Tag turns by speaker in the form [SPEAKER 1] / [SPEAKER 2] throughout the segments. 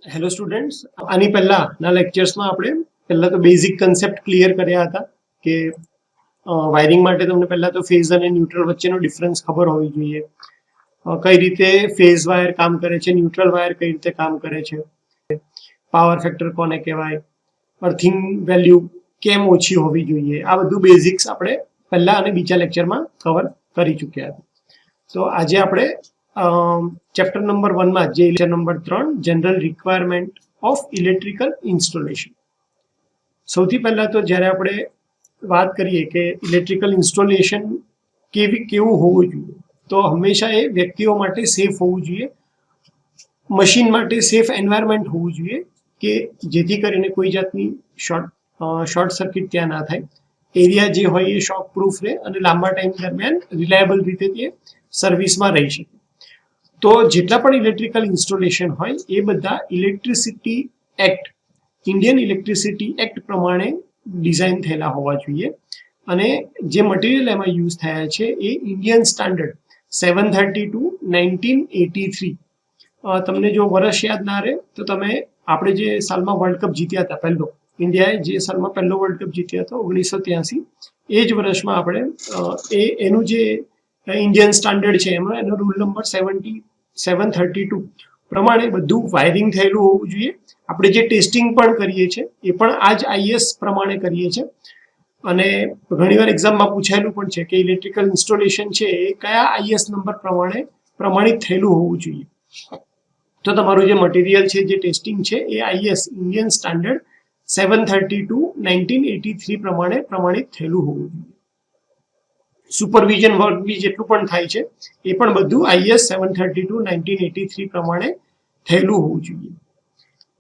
[SPEAKER 1] Hello students, આની પહેલાના લેક્ચર્સમાં આપણે પહેલા તો બેઝિક કન્સેપ્ટ ક્લિયર કર્યા હતા કે વાયરિંગ માટે તમને પહેલા તો ફેઝ અને ન્યુટ્રલ વચ્ચેનો ડિફરન્સ ખબર હોવી જોઈએ. કઈ રીતે ફેઝ વાયર કામ કરે છે, ન્યુટ્રલ વાયર કઈ રીતે કામ કરે છે, પાવર ફેક્ટર કોને કહેવાય, અર્થિંગ વેલ્યુ કેમ ઓછી હોવી જોઈએ, આ બધું બેઝિક્સ આપણે પહેલા અને બીજા લેક્ચરમાં કવર કરી ચૂક્યા હતા. તો આજે આપણે ચેપ્ટર નંબર 1 માં જે lecture number 3 general requirement of electrical installation. સૌથી પહેલા તો જ્યારે આપણે વાત કરીએ કે ઇલેક્ટ્રિકલ ઇન્સ્ટોલેશન કેવું હોવું જોઈએ, તો હંમેશા એ વ્યક્તિઓ માટે સેફ હોવું જોઈએ, મશીન માટે સેફ એન્વાયરમેન્ટ હોવું જોઈએ કે જેથી કરીને કોઈ જાતની શોર્ટ સર્કિટ ત્યાં ના થાય, એરિયા જે હોય એ શોક પ્રૂફ રહે અને લાંબા ટાઈમ દરમિયાન રિલાયબલ રીતે તે સર્વિસમાં રહી શકે. તો જેટલા પણ ઇલેક્ટ્રિકલ ઇન્સ્ટોલેશન હોય એ બધા electricity act, Indian electricity act પ્રમાણે ડિઝાઇન થયેલા હોવા જોઈએ અને જે મટીરિયલ એમાં યુઝ થયા છે એ ઇન્ડિયન સ્ટાન્ડર્ડ 732/1983. તમને જો વર્ષ યાદ ના રહે તો તમે આપણે જે સાલમાં વર્લ્ડ કપ જીત્યા હતા, પહેલો ઇન્ડિયાએ જે સાલમાં પહેલો વર્લ્ડ કપ જીત્યો હતો 1983, એ જ વર્ષમાં આપણે એનું જે ઇન્ડિયન સ્ટાન્ડર્ડ છે એમાં એનો રૂલ નંબર 732 પ્રમાણે બધું વાયરિંગ થયેલું હોવું જોઈએ. આપણે જે ટેસ્ટિંગ પણ કરીએ છીએ એ પણ આ જ આઈએસ પ્રમાણે કરીએ છીએ અને ઘણીવાર એક્ઝામમાં પૂછાયેલું પણ છે કે ઇલેક્ટ્રિકલ ઇન્સ્ટોલેશન છે એ કયા આઈએસ નંબર પ્રમાણે પ્રમાણિત થયેલું હોવું જોઈએ. તો તમારું જે મટીરિયલ છે, જે ટેસ્ટિંગ છે એ આઈએસ ઇન્ડિયન સ્ટાન્ડર્ડ 732/1983 પ્રમાણે પ્રમાણિત થયેલું હોવું જોઈએ. સુપરવિઝન વર્ક બી જેટલું પણ થાય છે એ પણ બધું આઈએસ 732/1983 પ્રમાણે થયેલું હોવું જોઈએ.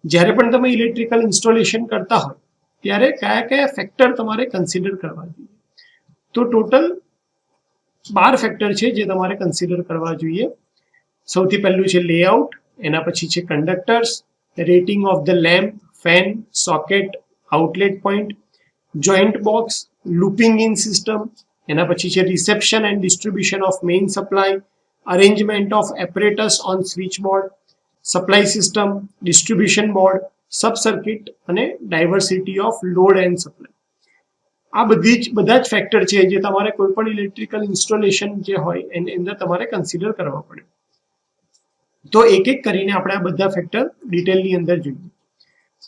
[SPEAKER 1] જ્યારે પણ તમે ઇલેક્ટ્રિકલ ઇન્સ્ટોલેશન કરતા હોય ત્યારે કયા કયા ફેક્ટર તમારે કન્સિડર કરવા જોઈએ, તો ટોટલ 12 ફેક્ટર છે જે તમારે કન્સિડર કરવા જોઈએ. સૌથી પહેલું છે લેઆઉટ, એના પછી છે conductors, rating of the lamp, fan, socket, outlet point, joint box, looping in system, એના પછી છે reception and distribution of main supply, arrangement of apparatus on switch board, supply system, distribution board, sub circuit અને diversity of load and supply. આ બધા જ factor છે જે તમારે કોઈ પણ ઇલેક્ટ્રિકલ ઇન્સ્ટોલેશન જે હોય એની અંદર તમારે કન્સિડર કરવા પડે. તો એક એક કરીને આપણે આ બધા ફેક્ટર ડિટેલની અંદર જોઈએ.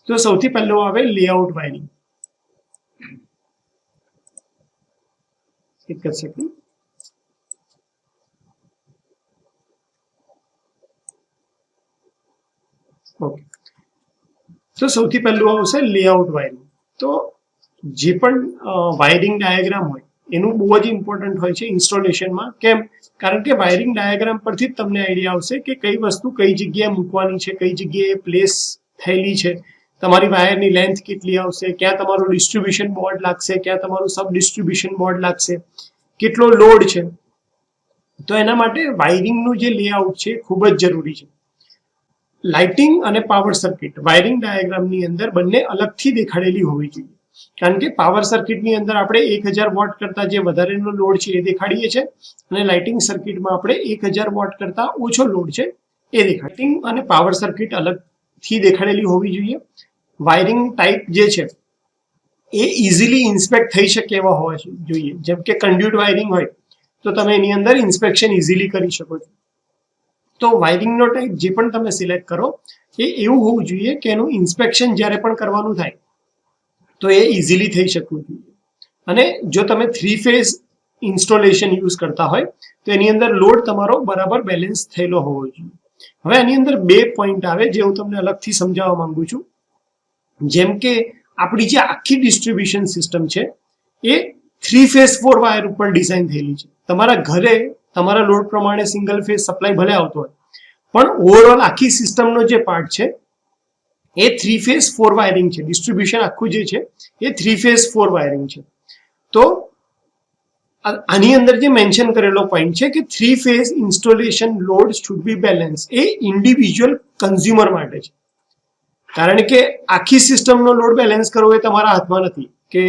[SPEAKER 1] તો સૌથી પહેલો આવે લેઆઉટ વાયરિંગ. એક જ સેકન્ડ. ઓકે, તો સૌથી પહેલું આવશે લેઆઉટ વાયરિંગ. તો જે પણ વાયરિંગ ડાયાગ્રામ હોય એનું બહુ જ ઇમ્પોર્ટન્ટ હોય છે ઇન્સ્ટોલેશનમાં. કેમ? કારણ કે વાયરિંગ ડાયાગ્રામ પરથી જ તમને આઈડિયા આવશે કે કઈ વસ્તુ કઈ જગ્યાએ મૂકવાની છે, કઈ જગ્યાએ પ્લેસ થયેલી છે, તમારી વાયરની લેન્થ કેટલી આવશે, ક્યાં તમારું ડિસ્ટ્રીબ્યુશન બોર્ડ લાગશે, ક્યાં તમારું સબ ડિસ્ટ્રીબ્યુશન બોર્ડ લાગશે, કેટલો લોડ છે. તો એના માટે વાયરિંગનું જે લેઆઉટ છે ખૂબ જ જરૂરી છે. લાઇટિંગ અને પાવર સર્કિટ વાયરિંગ ડાયાગ્રામની અંદર બંને અલગથી દેખાડેલી હોવી જોઈએ. કારણ કે પાવર સર્કિટની અંદર આપણે 1000 વોટ કરતા જે વધારેનો લોડ છે એ દેખાડીએ છીએ અને લાઇટિંગ સર્કિટમાં આપણે 1000 વોટ કરતા ઓછો લોડ છે એ દેખાડીએ. અને પાવર સર્કિટ અલગથી દેખાડેલી હોવી જોઈએ. વાયરિંગ ટાઈપ જે છે એ ઇઝીલી ઇન્સ્પેક્ટ થઈ શકે એવા હોવા જોઈએ. જેમ કે કન્ડ્યુટ વાયરિંગ હોય તો તમે એની અંદર ઇન્સ્પેક્શન ઇઝીલી કરી શકો છો. તો વાયરિંગનો ટાઈપ જે પણ તમે સિલેક્ટ કરો એ એવું હોવું જોઈએ કે એનું ઇન્સ્પેક્શન જ્યારે પણ કરવાનું થાય તો એ ઇઝીલી થઈ શકવું જોઈએ. અને જો તમે 3 ફેઝ ઇન્સ્ટોલેશન યુઝ કરતા હોય તો એની અંદર લોડ તમારો બરાબર બેલેન્સ થયેલો હોવો જોઈએ. હવે આની અંદર 2 પોઈન્ટ આવે જે હું તમને અલગથી સમજાવવા માંગુ છું. જેમ કે આપણી જે આખી ડિસ્ટ્રીબ્યુશન સિસ્ટમ છે એ 3 ફેઝ 4 વાયર ઉપર ડિઝાઇન થયેલી છે. તમારા ઘરે તમારા લોડ પ્રમાણે સિંગલ ફેઝ સપ્લાય ભલે આવતો હોય પણ ઓવરઓલ આખી સિસ્ટમનો જે પાર્ટ છે એ 3 ફેઝ 4 વાયરિંગ છે. ડિસ્ટ્રીબ્યુશન આખું જે છે એ 3 ફેઝ 4 વાયરિંગ છે. તો આની અંદર જે મેન્શન કરેલો પોઈન્ટ છે કે 3 phase installation load should be balance, A individual consumer માટે છે. કારણ કે આખી સિસ્ટમનો લોડ બેલેન્સ કરવો એ તમારા હાથમાં નથી કે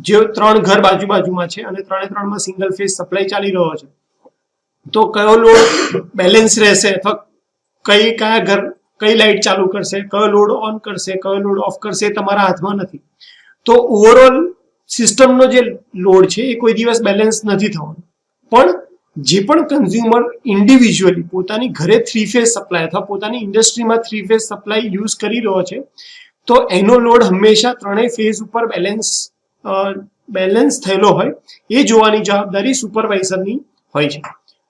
[SPEAKER 1] જે 3 ઘર બાજુમાં છે અને 3 સિંગલ ફેઝ સપ્લાય ચાલી રહ્યો છે તો કયો લોડ બેલેન્સ રહેશે અથવા કયા ઘર કઈ લાઇટ ચાલુ કરશે, કયો લોડ ઓન કરશે, કયો લોડ ઓફ કરશે, તમારા હાથમાં નથી. તો ઓવરઓલ સિસ્ટમનો જે લોડ છે એ કોઈ દિવસ બેલેન્સ નથી થવાનો. પણ જે પણ કન્ઝ્યુમર ઇન્ડિવિજ્યુઅલી પોતાની ઘરે 3 ફેઝ સપ્લાય અથવા પોતાની ઇન્ડસ્ટ્રીમાં 3 ફેઝ સપ્લાય યુઝ કરી રહ્યો છે, તો એનો લોડ હંમેશા ત્રણેય ફેઝ ઉપર બેલેન્સ થયેલો હોય એ જોવાની જવાબદારી સુપરવાઇઝરની હોય છે.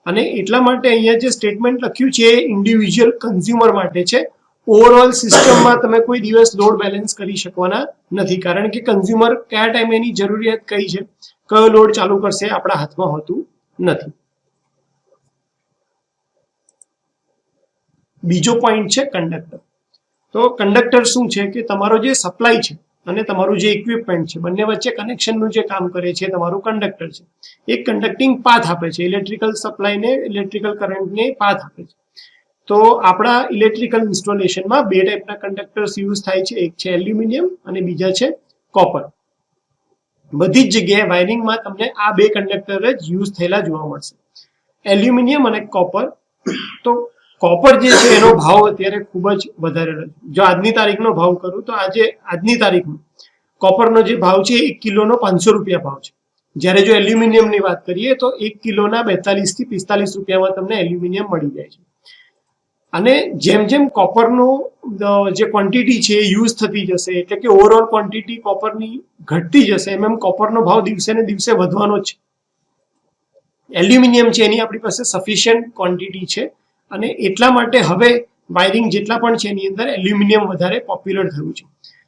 [SPEAKER 1] અને એટલા માટે અહીંયા જે સ્ટેટમેન્ટ લખ્યું છે એ ઇન્ડિવિજ્યુઅલ કન્ઝ્યુમર માટે છે. ઓવરઓલ સિસ્ટમમાં તમે કોઈ દિવસ લોડ બેલેન્સ કરી શકવાના નથી, કારણ કે કન્ઝ્યુમર કયા ટાઈમે એની જરૂરિયાત કઈ છે, કયો લોડ ચાલુ કરશે, આપણા હાથમાં હોતું નથી. બીજો પોઈન્ટ છે કંડક્ટર. તો કંડક્ટર શું છે કે તમારો જે સપ્લાય છે અને તમારું જે ઇક્વિપમેન્ટ છે બંને વચ્ચે કનેક્શનનું જે કામ કરે છે તમારું કંડક્ટર છે. એક કન્ડક્ટિંગ પાથ આપે છે, ઇલેક્ટ્રિકલ સપ્લાયને, ઇલેક્ટ્રિકલ કરંટને પાથ આપે છે. તો આપણા ઇલેક્ટ્રિકલ ઇન્સ્ટોલેશનમાં બે ટાઈપના કંડક્ટર્સ યુઝ થાય છે, એક છે એલ્યુમિનિયમ અને બીજા છે કોપર. બધી જ જગ્યાએ વાયરિંગમાં તમને આ બે કંડક્ટર જ યુઝ થયેલા જોવા મળશે, એલ્યુમિનિયમ અને કોપર. તો કોપર જે છે એનો ભાવ અત્યારે ખૂબ જ વધારે રહ્યો. જો આજની તારીખનો ભાવ કરું તો આજની તારીખમાં કોપરનો જે ભાવ છે 1 કિલોનો 500 રૂપિયા ભાવ છે. જ્યારે જો એલ્યુમિનિયમની વાત કરીએ તો 1 કિલોના 42 થી 45 રૂપિયામાં તમને એલ્યુમિનિયમ મળી જાય છે. અને જેમ જેમ કોપરનો જે ક્વોન્ટિટી છે એ યુઝ થતી જશે, એટલે કે ઓવરઓલ ક્વોન્ટિટી કોપરની ઘટતી જશે, એમ કોપરનો ભાવ દિવસે ને દિવસે વધવાનો જ છે. એલ્યુમિનિયમ છે એની આપણી પાસે સફિશિયન્ટ ક્વોન્ટિટી છે અને એટલા માટે હવે વાયરિંગ જેટલા પણ છે એની અંદર એલ્યુમિનિયમ વધારે પોપ્યુલર થયું છે.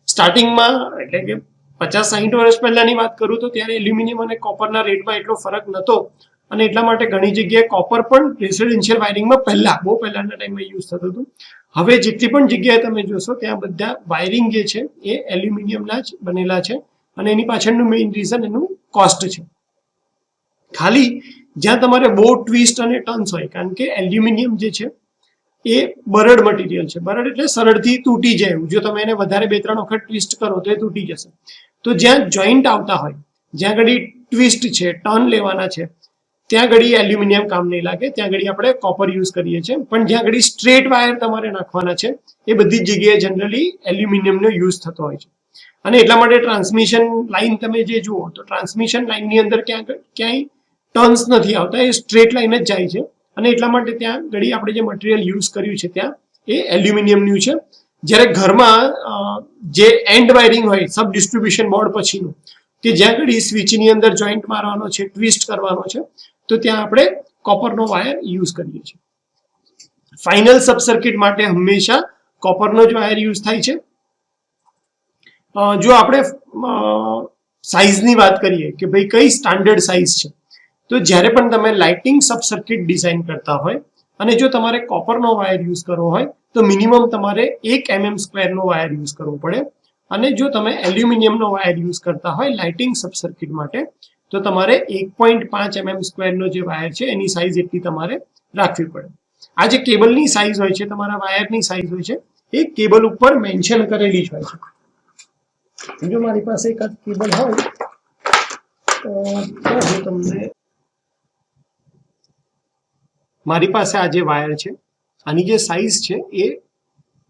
[SPEAKER 1] સ્ટાર્ટિંગમાં એટલે કે 50-60 વર્ષ પહેલાની વાત કરું તો ત્યારે એલ્યુમિનિયમ અને કોપરના રેટમાં એટલો ફરક નહોતો અને એટલા માટે ઘણી જગ્યાએ કોપર પણ રેસિડેન્શિયલ વાયરિંગમાં બહુ પહેલાના ટાઈમમાં યુઝ થતું હતું. હવે જેટલી પણ જગ્યાએ તમે જોશો ત્યાં બધા વાયરિંગ જે છે એ એલ્યુમિનિયમના જ બનેલા છે અને એની પાછળનું મેઇન રીઝન એનું કોસ્ટ છે. ખાલી જ્યાં તમારે બહુ ટ્વિસ્ટ અને ટર્ન્સ હોય, કારણ કે એલ્યુમિનિયમ જે છે એ બરડ મટીરિયલ છે. બરડ એટલે સરળથી તૂટી જાય એવું. જો તમે એને વધારે 2-3 વખત ટ્વિસ્ટ કરો તો એ તૂટી જશે. તો જ્યાં જોઈન્ટ આવતા હોય, જ્યાં ઘડી ટ્વિસ્ટ છે, ટર્ન લેવાના છે, ત્યાં ઘડી એલ્યુમિનિયમ કામ નહીં લાગે, ત્યાં ઘડી આપણે કોપર યુઝ કરીએ છીએ. પણ જ્યાં ઘડી સ્ટ્રેટ વાયર તમારે નાખવાના છે એ બધી જ જગ્યાએ જનરલી એલ્યુમિનિયમનો યુઝ થતો હોય છે. અને એટલા માટે ટ્રાન્સમિશન લાઇન તમે જે જુઓ તો ટ્રાન્સમિશન લાઇનની અંદર ક્યાંય ટર્ન્સ નથી આવતા, એ સ્ટ્રેટ લાઇન જ જાય છે. અને એટલા માટે ત્યાં ઘડી આપણે જે મટીરિયલ યુઝ કર્યું છે ત્યાં એ એલ્યુમિનિયમનું છે. જ્યારે ઘરમાં જે એન્ડ વાયરિંગ હોય સબ ડિસ્ટ્રીબ્યુશન બોર્ડ પછીનું, કે જ્યાં ઘડી સ્વિચની અંદર જોઈન્ટ મારવાનો છે, ટ્વિસ્ટ કરવાનો છે, તો ત્યાં આપણે કોપરનો વાયર યુઝ કરીએ છીએ. ફાઇનલ સબ સર્કિટ માટે હંમેશા કોપરનો જ વાયર યુઝ થાય છે. જો આપણે સાઇઝની વાત કરીએ કે ભાઈ કઈ સ્ટાન્ડર્ડ સાઇઝ છે, તો જ્યારે પણ તમે લાઇટિંગ સબ સર્કિટ ડિઝાઇન કરતા હોય અને જો તમારે કોપરનો વાયર યુઝ કરવો હોય તો મિનિમમ તમારે 1 mm² નો વાયર યુઝ કરવો પડે. અને જો તમે એલ્યુમિનિયમનો વાયર યુઝ કરતા હોય લાઇટિંગ સબ સર્કિટ માટે તો તમારે 1.5 mm² નો જે વાયર છે એની સાઇઝ એટલી તમારે રાખવી પડે. આ જે કેબલની સાઇઝ હોય છે, તમારા વાયરની સાઇઝ હોય છે, એ કેબલ ઉપર મેન્શન કરેલી જ હોય છે. જો મારી પાસે એક કેબલ હોય તો હું તમને, મારી પાસે આ જે વાયર છે આની જે સાઇઝ છે એ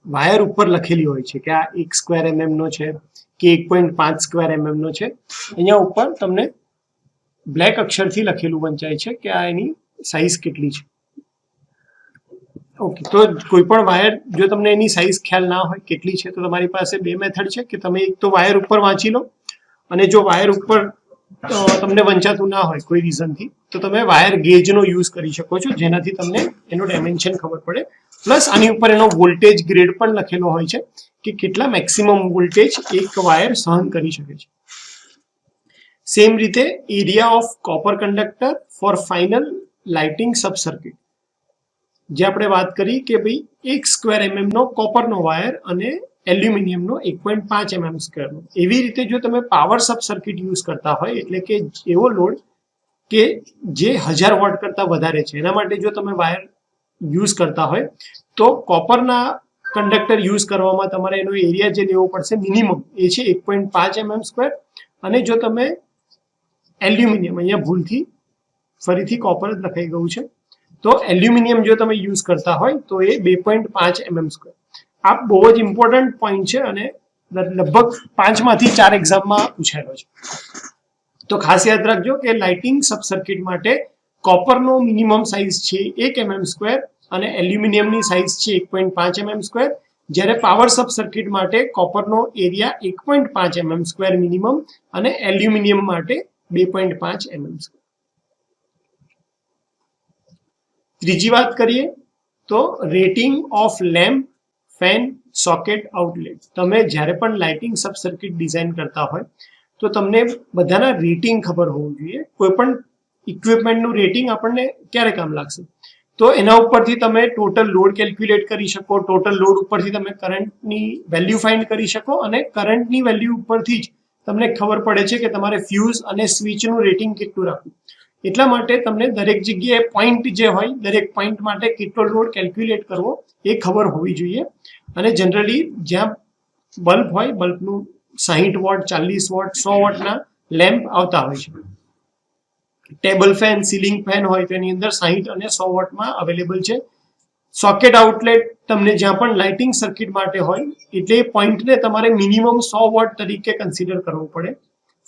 [SPEAKER 1] વાયર ઉપર લખેલી હોય છે કે આ 1² mm નો છે કે 1.5² mm નો છે. અહીંયા ઉપર તમને બ્લેક અક્ષરથી લખેલું વંચાય છે કે આ એની સાઇઝ કેટલી છે. ઓકે, તો કોઈ પણ વાયર જો તમને એની સાઇઝ ખ્યાલ ના હોય કેટલી છે તો તમારી પાસે બે મેથડ છે કે તમે એક તો વાયર ઉપર વાંચી લો, અને જો વાયર ઉપર તમને વંચાતું ના હોય કોઈ રીઝનથી તો તમે વાયર ગેજનો યુઝ કરી શકો છો, જેનાથી તમને એનો ડાયમેન્શન ખબર પડે. પ્લસ આની ઉપર એનો વોલ્ટેજ ગ્રેડ પણ લખેલો હોય છે કે કેટલા મેક્સિમમ વોલ્ટેજ એક વાયર સહન કરી શકે છે. સેમ રીતે area of copper conductor for final lighting sub circuit, જે આપણે વાત કરી કે ભાઈ 1² mm નો કોપરનો વાયર અને એલ્યુમિનિયમનો 1.5 mm². એવી રીતે જો તમે પાવર સબ સર્કિટ યુઝ કરતા હોય, એટલે કે એવો લોડ કે જે 1000 વોટ કરતા વધારે છે, એના માટે જો તમે વાયર યુઝ કરતા હોય તો કોપરના કંડક્ટર યુઝ કરવામાં તમારે એનો એરિયા જે લેવો પડશે મિનિમમ એ છે 1.5 mm². અને જો તમે એલ્યુમિનિયમ, અહીંયા ભૂલથી ફરીથી કોપર જ લખાઈ ગયું છે, તો એલ્યુમિનિયમ જો તમે યુઝ કરતા હોય તો એ 2.5 mm². આ બહુ જ ઇમ્પોર્ટન્ટ પોઈન્ટ છે અને લગભગ 5 માંથી 4 એક્ઝામમાં પૂછાયેલો છે. તો ખાસ યાદ રાખજો કે લાઇટિંગ સબ સર્કિટ માટે કોપરનો મિનિમમ સાઇઝ છે 1 mm² અને એલ્યુમિનિયમની સાઇઝ છે 1.5 mm², જ્યારે પાવર સબ સર્કિટ માટે કોપરનો એરિયા 1.5 mm² મિનિમમ અને એલ્યુમિનિયમ માટે 2.5 mm². ત્રીજી વાત કરીએ તો rating of lamp, fan, socket, outlet. તમે જ્યારે પણ લાઇટિંગ સબ સર્કિટ ડિઝાઇન કરતા હોય તો તમને બધાના રેટિંગ ખબર હોવું જોઈએ. કોઈ પણ ઇક્વિપમેન્ટનું રેટિંગ આપણને ક્યારે કામ લાગશે? તો એના ઉપરથી તમે ટોટલ લોડ કેલ્ક્યુલેટ કરી શકો, ટોટલ લોડ ઉપરથી તમે કરંટની વેલ્યુ ફાઇન્ડ કરી શકો અને કરંટની વેલ્યુ ઉપરથી જ તમને ખબર પડે છે કે તમારે ફ્યુઝ અને સ્વિચનું રેટિંગ કેટલું રાખવું. એટલા માટે તમને દરેક જગ્યાએ પોઈન્ટ જે હોય દરેક પોઈન્ટ માટે કેટલો લોડ કેલ્ક્યુલેટ કરવો એ ખબર હોવી જોઈએ. અને જનરલી જ્યાં બલ્બ હોય, બલ્બનું 60 વોટ, 40 વોટ, 100 વોટના લેમ્પ આવતા હોય છે. ટેબલ ફેન, સીલિંગ ફેન હોય તો એની અંદર 60 અને 100 વોટમાં અવેલેબલ છે. સોકેટ આઉટલેટ તમને જ્યાં પણ લાઇટિંગ સર્કિટ માટે હોય એટલે પોઈન્ટને તમારે મિનિમમ 100 વોટ તરીકે કન્સિડર કરવું પડે.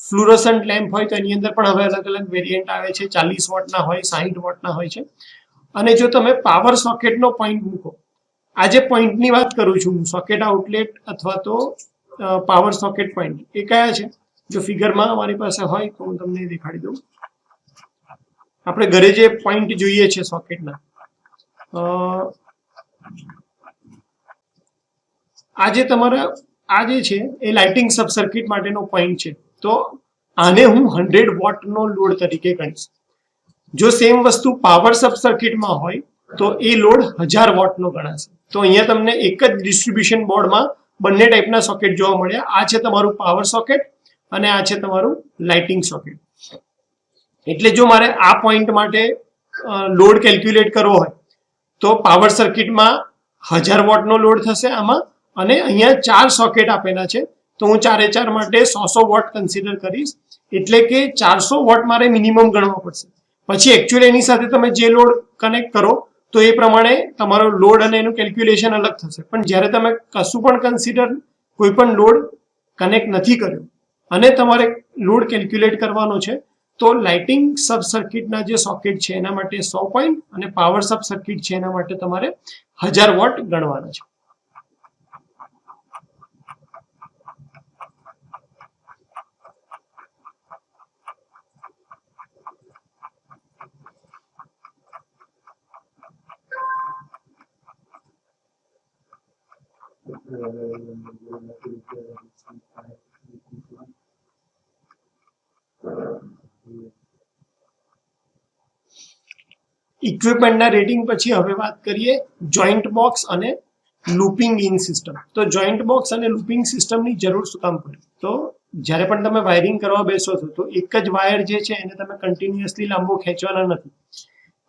[SPEAKER 1] ફ્લુરોસન્ટ લેમ્પ હોય તો એની અંદર પણ હવે અલગ અલગ વેરિયન્ટ આવે છે, 40 વોટના હોય, 60 વોટના હોય છે. અને જો તમે પાવર સોકેટનો પોઈન્ટ મૂકો, આજે પોઈન્ટની વાત કરું છું હું, સોકેટ આઉટલેટ અથવા તો પાવર સોકેટ પોઈન્ટ એ કયા છે? જો ફિગરમાં અમારી પાસે હોય તો હું તમને દેખાડી દઉં. આપણે ઘરે જે પોઈન્ટ જોઈએ છે સોકેટના, આજે તમારા આ જે છે એ લાઇટિંગ સબ સર્કિટ માટેનો પોઈન્ટ છે. તો આને હું 100 વોટનો લોડ તરીકે ગણીશ. જો સેમ વસ્તુ પાવર સબ સર્કિટમાં હોય તો એ લોડ 1000 વોટનો ગણાશે. તો અહીંયા તમને એક જ ડિસ્ટ્રીબ્યુશન બોર્ડમાં બંને ટાઈપના સોકેટ જોવા મળ્યા. આ છે તમારું પાવર સોકેટ અને આ છે તમારું લાઇટિંગ સોકેટ. એટલે જો મારે આ પોઈન્ટ માટે લોડ કેલ્ક્યુલેટ કરવો હોય તો પાવર સર્કિટમાં 1000 વોટનો લોડ થશે આમાં, અને અહીંયા 4 સોકેટ આપેલા છે તો હું 4 માટે 100 વોટ કન્સિડર કરીશ. એટલે કે 400 વોટ મારે મિનિમમ ગણવો પડશે. પછી એકચ્યુઅલી એની સાથે તમે જે લોડ કનેક્ટ કરો તો એ પ્રમાણે તમારો લોડ અને એનું કેલ્ક્યુલેશન અલગ થશે. પણ જ્યારે તમે કશું પણ કન્સિડર, કોઈ પણ લોડ કનેક્ટ નથી કર્યો અને તમારે લોડ કેલ્ક્યુલેટ કરવાનો છે તો લાઇટિંગ સબ સર્કિટના જે સોકેટ છે એના માટે 100 પોઈન્ટ અને પાવર સબ સર્કિટ છે એના માટે તમારે 1000 વોટ ગણવાના છે. ઇક્વિપમેન્ટના રેટિંગ પછી હવે વાત કરીએ જોઈન્ટ બોક્સ અને લૂપિંગ ઇન સિસ્ટમ. તો જોઈન્ટ બોક્સ અને લૂપિંગ સિસ્ટમની જરૂર શું કામ પડે? તો જ્યારે પણ તમે વાયરિંગ કરવા બેસો છો તો એક જ વાયર જે છે એને તમે કન્ટિન્યુઅસલી લાંબો ખેંચવાના નથી.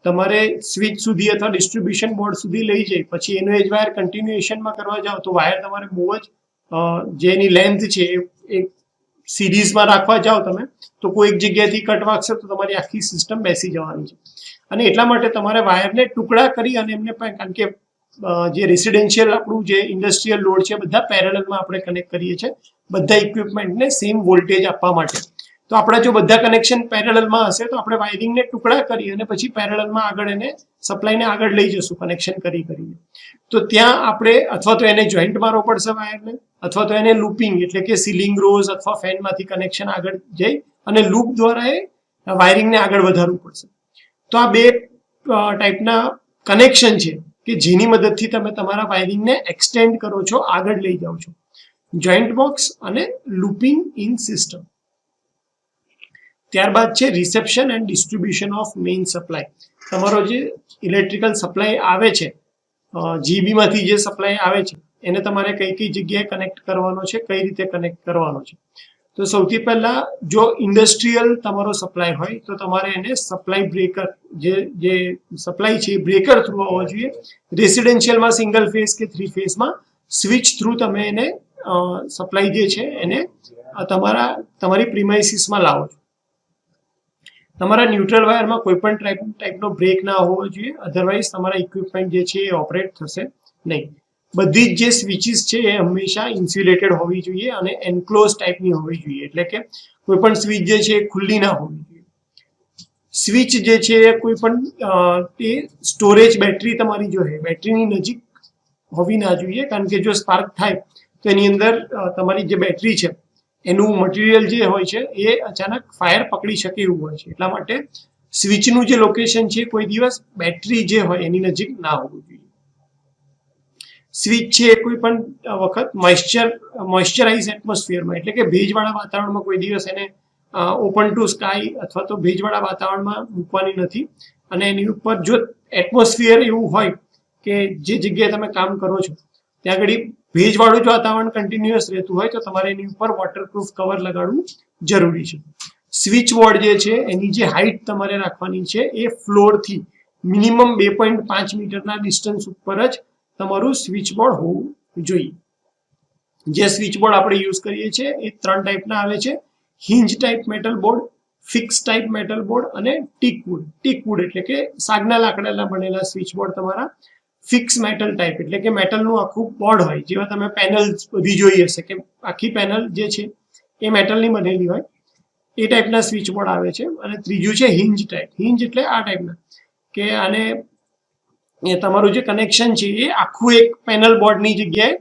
[SPEAKER 1] તમારે સ્વિચ સુધી અથવા ડિસ્ટ્રીબ્યુશન બોર્ડ સુધી લઈ જઈ પછી એનો એ જ વાયર કન્ટિન્યુએશનમાં કરવા જાઓ તો વાયર તમારે બહુ જ જે એની લેન્થ છે એ સિરીઝમાં રાખવા જાઓ તમે તો કોઈ એક જગ્યાએથી કટ વાગશે તો તમારી આખી સિસ્ટમ બેસી જવાની છે. અને એટલા માટે તમારે વાયરને ટુકડા કરી અને એમને પણ, કારણ કે જે રેસિડેન્શિયલ આપણું જે ઇન્ડસ્ટ્રીયલ લોડ છે બધા પેરેલલમાં આપણે કનેક્ટ કરીએ છીએ બધા ઇક્વિપમેન્ટને સેમ વોલ્ટેજ આપવા માટે. તો આપણા જો બધા કનેક્શન પેરેલલમાં હશે તો આપણે વાયરિંગને ટુકડા કરી અને પછી પેરેલલમાં આગળ એને સપ્લાયને આગળ લઈ જશું કનેક્શન કરીને. તો ત્યાં આપણે અથવા તો એને જોઈન્ટ મારવો પડશે વાયરને, અથવા તો એને લૂપિંગ એટલે કે સીલિંગ રોઝ અથવા ફેનમાંથી કનેક્શન આગળ જઈ અને લૂપ દ્વારા એ વાયરિંગને આગળ વધારવું પડશે. તો આ બે ટાઈપના કનેક્શન છે કે જેની મદદથી તમે તમારા વાયરિંગને એક્સટેન્ડ કરો છો, આગળ લઈ જાઓ છો. જોઈન્ટ બોક્સ અને લૂપિંગ ઇન સિસ્ટમ. ત્યારબાદ છે reception and distribution of main supply. તમારો જે ઇલેક્ટ્રિકલ સપ્લાય આવે છે, જીબીમાંથી જે સપ્લાય આવે છે એને તમારે કઈ કઈ જગ્યાએ કનેક્ટ કરવાનો છે, કઈ રીતે કનેક્ટ કરવાનો છે. તો સૌથી પહેલા જો ઇન્ડસ્ટ્રીયલ તમારો સપ્લાય હોય તો તમારે એને સપ્લાય બ્રેકર, જે સપ્લાય છે બ્રેકર થ્રુ આવવો જોઈએ. રેસિડેન્શિયલમાં સિંગલ ફેઝ કે 3 ફેઝમાં સ્વિચ થ્રુ તમે એને સપ્લાય જે છે એને તમારી પ્રિમાઇસીસમાં લાવો છો. તમારા ન્યુટ્રલ વાયરમાં કોઈ પણ ટાઈપનો બ્રેક ના હોવો જોઈએ, અધરવાઇઝ તમારા ઇક્વિપમેન્ટ જે છે એ ઓપરેટ થશે નહીં. બધી જ જે સ્વિચીસ છે એ હંમેશા ઇન્સ્યુલેટેડ હોવી જોઈએ અને એન્ક્લોઝ ટાઈપની હોવી જોઈએ, એટલે કે કોઈ પણ સ્વિચ જે છે એ ખુલ્લી ના હોવી જોઈએ. સ્વિચ જે છે કોઈ પણ તે સ્ટોરેજ બેટરી તમારી જો છે બેટરીની નજીક હોવી ના જોઈએ, કારણ કે જો સ્પાર્ક થાય તો એની અંદર તમારી જે બેટરી છે એનું મટીરિયલ જે હોય છે એ અચાનક ફાયર પકડી શકે એવું હોય છે. એટલા માટે સ્વિચનું જે લોકેશન છે કોઈ દિવસ બેટરી જે હોય એની નજીક ના હોવું જોઈએ. સ્વિચ છે કોઈ પણ વખત મોઇશ્ચરાઇઝ એટમોસ્ફિયરમાં, એટલે કે ભેજવાળા વાતાવરણમાં કોઈ દિવસ એને ઓપન ટુ સ્કાય અથવા તો ભેજવાળા વાતાવરણમાં મૂકવાની નથી. અને એની ઉપર જો એટમોસ્ફિયર એવું હોય કે જે જગ્યાએ તમે કામ કરો છો ત્યાં આગળ ભેજવાળું જો વાતાવરણ કન્ટિન્યુઅસ રહેતું હોય તો તમારે એની ઉપર વોટરપ્રૂફ કવર લગાડવું જરૂરી છે. સ્વિચ બોર્ડ જે છે એની જે હાઇટ તમારે રાખવાની છે એ ફ્લોરથી મિનિમમ 2.5 મીટરના ડિસ્ટન્સ ઉપર જ તમારું સ્વિચ બોર્ડ હોવું જોઈએ. જે સ્વિચ બોર્ડ આપણે યુઝ કરીએ છીએ એ 3 ટાઈપના આવે છે: hinge type metal board, fix type metal board અને ટીકવુડ. ટીકવુડ એટલે કે સાગના લાકડાના બનેલા સ્વિચ બોર્ડ તમારા. ફિક્સ મેટલ ટાઈપ એટલે કે મેટલનું આખું બોર્ડ હોય, જેવા તમે પેનલ બધી જોઈ હશે કે આખી પેનલ જે છે એ મેટલની બનેલી હોય, એ ટાઈપના સ્વિચ બોર્ડ આવે છે. અને ત્રીજું છે હિંજ ટાઈપ. હિંજ એટલે આ ટાઈપના કે આને એ તમારું જે કનેક્શન છે એ આખું એક પેનલ બોર્ડની જગ્યાએ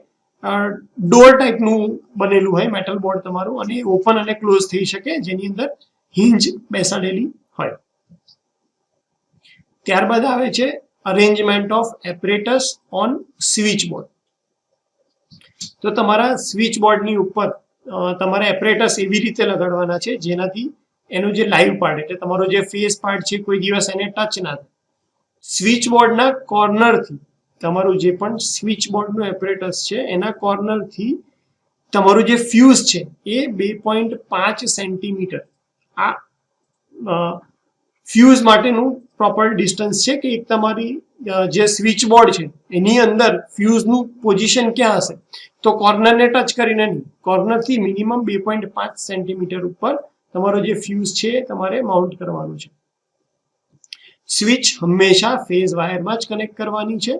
[SPEAKER 1] ડોર ટાઈપનું બનેલું હોય મેટલ બોર્ડ તમારું, અને ઓપન અને ક્લોઝ થઈ શકે, જેની અંદર હિંજ બેસાડેલી હોય. ત્યારબાદ આવે છે arrangement of apparatus on switch board. તો તમારા સ્વિચ બોર્ડની ઉપર તમારે એપરેટસ એવી રીતે લગાડવાના છે જેનાથી એનું જે લાઈવ પાર્ટ એટલે તમારો જે ફેસ પાર્ટ છે કોઈ દિવસ એને ટચ ના થાય. સ્વિચ બોર્ડના કોર્નરથી તમારું જે પણ સ્વિચ બોર્ડનું એપરેટસ છે એના કોર્નરથી તમારું જે ફ્યુઝ છે એ 2.5 સેન્ટીમીટર આ ફ્યુઝ માટેનું પ્રોપર ડિસ્ટન્સ છે કે એક તમારી જે સ્વિચ બોર્ડ છે એની અંદર ફ્યુઝનું પોઝિશન ક્યાં હશે તો કોર્નરને ટચ કરીને નહીં, કોર્નરથી મિનિમમ 2.5 સેન્ટીમીટર ઉપર તમારો જે ફ્યુઝ છે તમારે માઉન્ટ કરવાનું છે. સ્વિચ હંમેશા ફેઝ વાયરમાં જ કનેક્ટ કરવાની છે.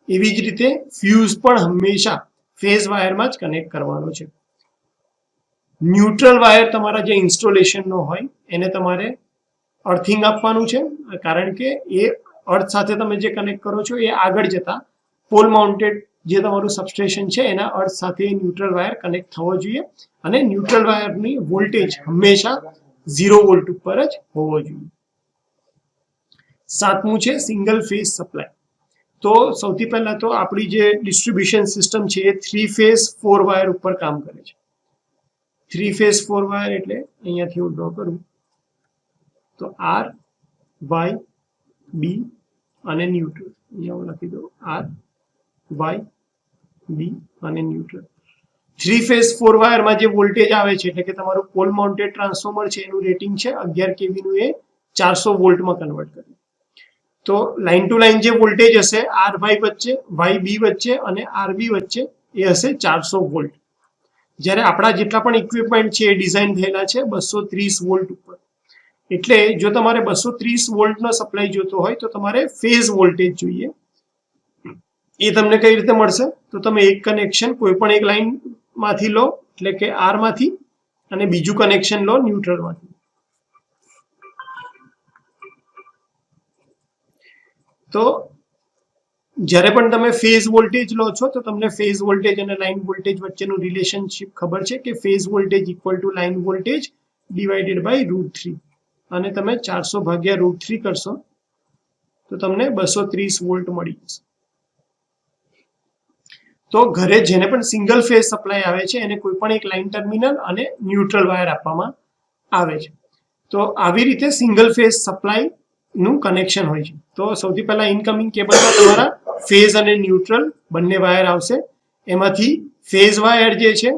[SPEAKER 1] એવી જ રીતે ફ્યુઝ પણ હંમેશા ફેઝ વાયરમાં જ કનેક્ટ કરવાનો છે. ન્યુટ્રલ વાયર તમારા જે ઇન્સ્ટોલેશનનો હોય એને તમારે અર્થિંગ આપવાનું છે, કારણ કે એ અર્થ સાથે તમે જે કનેક્ટ કરો છો એ આગળ જતા પોલ માઉન્ટેડ જે તમારું સબસ્ટેશન છે એના અર્થ સાથે ન્યુટ્રલ વાયર કનેક્ટ થવો જોઈએ. અને ન્યુટ્રલ વાયરની વોલ્ટેજ હંમેશા 0 વોલ્ટ ઉપર જ હોવો જોઈએ. 7મું છે સિંગલ ફેઝ સપ્લાય. તો સૌથી પહેલા તો આપણી જે ડિસ્ટ્રીબ્યુશન સિસ્ટમ છે એ 3 ફેઝ 4 વાયર ઉપર કામ કરે છે. 3 ફેઝ 4 વાયર એટલે અહીંયાથી હું ડ્રો કરું તો આર, વાય, બી અને ન્યુટ્રલ. અહીંયા હું લખી દઉં આર, વાય, બી અને ન્યુટ્રલ. 3 ફેઝ 4 વાયરમાં જે વોલ્ટેજ આવે છે એટલે કે તમારું પોલ માઉન્ટેડ ટ્રાન્સફોર્મર છે એનું રેટિંગ છે 11 kV નું, એ 400 વોલ્ટમાં કન્વર્ટ કરે. તો લાઇન ટુ લાઇન જે વોલ્ટેજ હશે આર વાય વચ્ચે, વાય બી વચ્ચે અને આર બી વચ્ચે એ હશે 400 વોલ્ટ. જ્યારે આપણા જેટલા પણ ઇક્વિપમેન્ટ છે એ ડિઝાઇન થયેલા છે 230 વોલ્ટ ઉપર. એટલે જો તમારે 230 વોલ્ટનો સપ્લાય જોતો હોય તો તમારે ફેઝ વોલ્ટેજ જોઈએ. એ તમને કઈ રીતે મળશે તો તમે એક કનેક્શન કોઈ પણ એક લાઇન માંથી લો, એટલે કે આર માંથી, અને બીજું કનેક્શન લો ન્યુટ્રલ માંથી. તો જ્યારે પણ તમે ફેઝ વોલ્ટેજ લો છો તો તમને ફેઝ વોલ્ટેજ અને લાઇન વોલ્ટેજ વચ્ચેનું રિલેશનશિપ ખબર છે કે phase voltage equal to line voltage divided by √3, અને તમે 400 ભાગ્યા √3 કરશો તો તમને 230 વોલ્ટ મળી જશે. તો ઘરે જેને પણ સિંગલ ફેઝ સપ્લાય આવે છે એને કોઈ પણ એક લાઇન ટર્મિનલ અને ન્યુટ્રલ વાયર આપવામાં આવે છે. તો આવી રીતે સિંગલ ફેઝ સપ્લાય નું કનેક્શન હોય છે. તો સૌથી પહેલા ઇનકમિંગ કેબલમાં તમારા ફેઝ અને ન્યુટ્રલ બંને વાયર આવશે. એમાંથી ફેઝ વાયર જે છે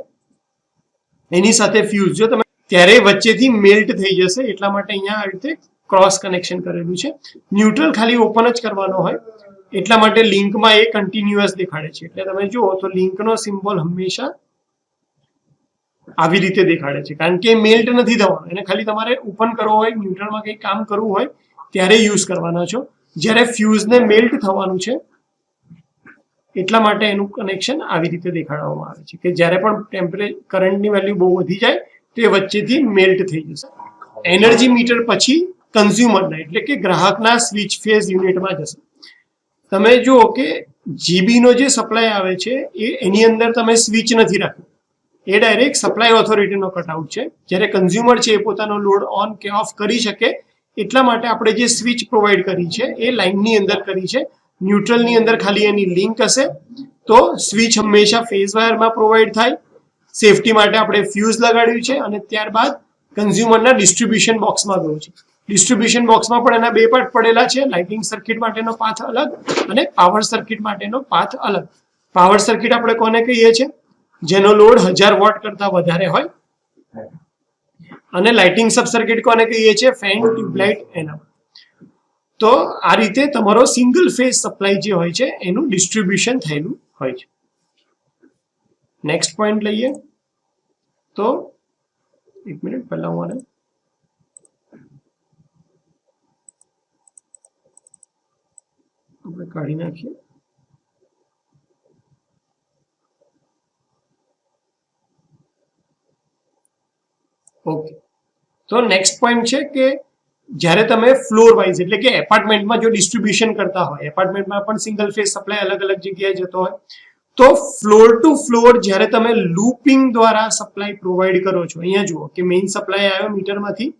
[SPEAKER 1] એની સાથે ફ્યુઝ જો તમે ત્યારે વચ્ચેથી મેલ્ટ થઈ જશે, એટલા માટે અહીંયા આવી રીતે ક્રોસ કનેક્શન કરેલું છે. ન્યુટ્રલ ખાલી ઓપન જ કરવાનો હોય એટલા માટે લિંકમાં એ કન્ટિન્યુઅસ દેખાડે છે. એટલે તમે જુઓ તો લિંકનો સિમ્બોલ હંમેશા આવી રીતે દેખાડે છે, કારણ કે મેલ્ટ નથી થવાનું. એને ખાલી તમારે ઓપન કરવો હોય, ન્યુટ્રલમાં કંઈ કામ કરવું હોય ત્યારે યુઝ કરવાના છો. જ્યારે ફ્યુઝને મેલ્ટ થવાનું છે એટલા માટે એનું કનેક્શન આવી રીતે દેખાડવામાં આવે છે કે જ્યારે પણ કરંટની વેલ્યુ બહુ વધી જાય તો એ વચ્ચેથી મેલ્ટ થઈ જશે. એનર્જી મીટર પછી કન્ઝ્યુમરના એટલે કે ગ્રાહકના સ્વિચ ફેઝ યુનિટમાં જશે. તમે જુઓ કે જીબીનો જે સપ્લાય આવે છે એની અંદર તમે સ્વિચ નથી રાખ્યું, એ ડાયરેક્ટ સપ્લાય ઓથોરિટીનો કટઆઉટ છે. જ્યારે કન્ઝ્યુમર છે એ પોતાનો લોડ ઓન કે ઓફ કરી શકે એટલા માટે આપણે જે સ્વિચ પ્રોવાઈડ કરી છે એ લાઇનની અંદર કરી છે. ન્યુટ્રલની અંદર ખાલી એની લિંક હશે તો સ્વિચ હંમેશા ફેઝ વાયરમાં પ્રોવાઈડ થાય. સેફટી માટે આપણે ફ્યુઝ લગાડ્યું છે અને ત્યારબાદ કન્ઝ્યુમરના ડિસ્ટ્રીબ્યુશન બોક્સમાં ગયું છે. ડિસ્ટ્રીબ્યુશન બોક્સમાં પણ એના બે પાર્ટ પડેલા છે, લાઇટિંગ સર્કિટ માટેનો પાથ અલગ અને પાવર સર્કિટ માટેનો પાથ અલગ. પાવર સર્કિટ આપણે કોને કહીએ છીએ? જેનો લોડ 1000 વોટ કરતા વધારે હોય. અને લાઇટિંગ સબ સર્કિટ કોને કહીએ છીએ? ફેન, ટ્યુબલાઇટ એના. તો આ રીતે તમારો સિંગલ ફેઝ સપ્લાય જે હોય છે એનું ડિસ્ટ્રીબ્યુશન થયેલું હોય છે. નેક્સ્ટ પોઈન્ટ લઈએ તો એક મિનિટ પહેલા હું આપણે કાઢી નાખીએ. ઓકે, તો નેક્સ્ટ પોઈન્ટ છે કે જ્યારે તમે ફ્લોર વાઇઝ એટલે કે એપાર્ટમેન્ટમાં જો ડિસ્ટ્રીબ્યુશન કરતા હોય, એપાર્ટમેન્ટમાં પણ સિંગલ ફેઝ સપ્લાય અલગ અલગ જગ્યાએ જતો હોય, તો ફ્લોર ટુ ફ્લોર જ્યારે તમે લૂપિંગ દ્વારા સપ્લાય પ્રોવાઈડ કરો છો, અહીંયા જુઓ કે મેઇન સપ્લાય આવ્યો મીટરમાંથી,